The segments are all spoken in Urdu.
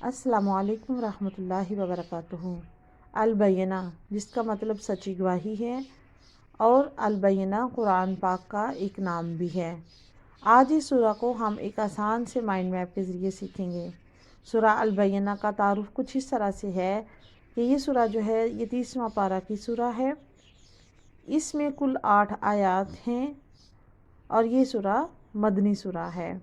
السلام علیکم ورحمۃ اللہ وبرکاتہ۔ البینہ، جس کا مطلب سچی گواہی ہے، اور البینہ قرآن پاک کا ایک نام بھی ہے۔ آج اس سورہ کو ہم ایک آسان سے مائنڈ میپ کے ذریعے سیکھیں گے۔ سورہ البینہ کا تعارف کچھ اس طرح سے ہے کہ یہ سورہ جو ہے یہ 30واں پارہ کی سورہ ہے۔ اس میں کل 8 آیات ہیں اور یہ سورہ مدنی سورہ ہے۔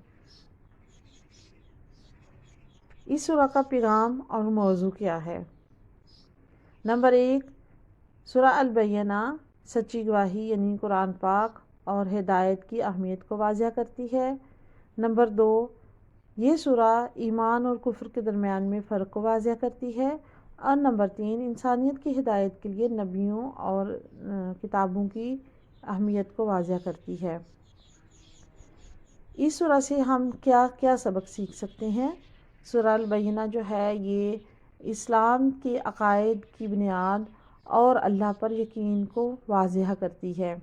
اس سورہ کا پیغام اور موضوع کیا ہے؟ نمبر 1، سورہ البینہ سچی گواہی یعنی قرآن پاک اور ہدایت کی اہمیت کو واضح کرتی ہے۔ نمبر 2، یہ سورہ ایمان اور کفر کے درمیان میں فرق کو واضح کرتی ہے۔ اور نمبر 3، انسانیت کی ہدایت کے لیے نبیوں اور کتابوں کی اہمیت کو واضح کرتی ہے۔ اس سورہ سے ہم کیا کیا سبق سیکھ سکتے ہیں؟ سورہ البینہ جو ہے یہ اسلام کے عقائد کی بنیاد اور اللہ پر یقین کو واضح کرتی ہے۔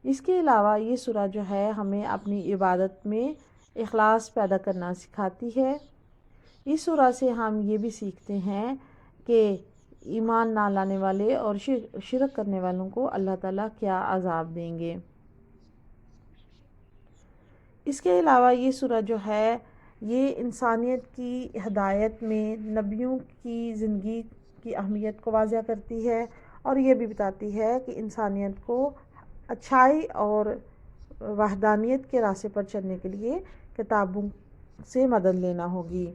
اس کے علاوہ یہ سورہ جو ہے ہمیں اپنی عبادت میں اخلاص پیدا کرنا سکھاتی ہے۔ اس سورہ سے ہم یہ بھی سیکھتے ہیں کہ ایمان نہ لانے والے اور شرک کرنے والوں کو اللہ تعالیٰ کیا عذاب دیں گے۔ اس کے علاوہ یہ سورہ جو ہے یہ انسانیت کی ہدایت میں نبیوں کی زندگی کی اہمیت کو واضح کرتی ہے اور یہ بھی بتاتی ہے کہ انسانیت کو اچھائی اور وحدانیت کے راستے پر چلنے کے لیے کتابوں سے مدد لینا ہوگی۔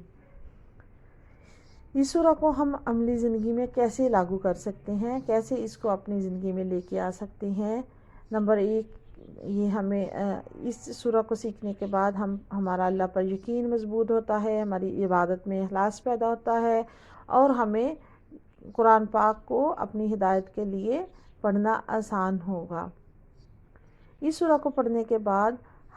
اس سورہ کو ہم عملی زندگی میں کیسے لاگو کر سکتے ہیں، کیسے اس کو اپنی زندگی میں لے کے آ سکتے ہیں؟ نمبر 1، یہ ہمیں اس سورہ کو سیکھنے کے بعد ہمارا اللہ پر یقین مضبوط ہوتا ہے، ہماری عبادت میں اخلاص پیدا ہوتا ہے اور ہمیں قرآن پاک کو اپنی ہدایت کے لیے پڑھنا آسان ہوگا۔ اس سورہ کو پڑھنے کے بعد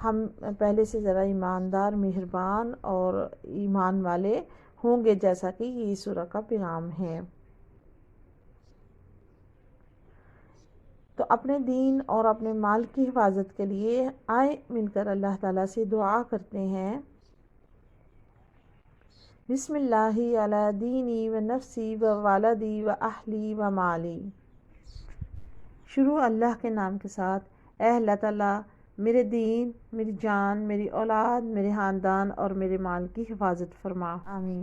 ہم پہلے سے ذرا ایماندار، مہربان اور ایمان والے ہوں گے، جیسا کہ یہ سورہ کا پیغام ہے۔ تو اپنے دین اور اپنے مال کی حفاظت کے لیے آئے مل کر اللہ تعالیٰ سے دعا کرتے ہیں۔ بسم اللہ علی دینی و نفسی و والدی و اہلی و مالی۔ شروع اللہ کے نام کے ساتھ۔ اے اللہ تعالیٰ، میرے دین، میری جان، میری اولاد، میرے خاندان اور میرے مال کی حفاظت فرما۔ آمین۔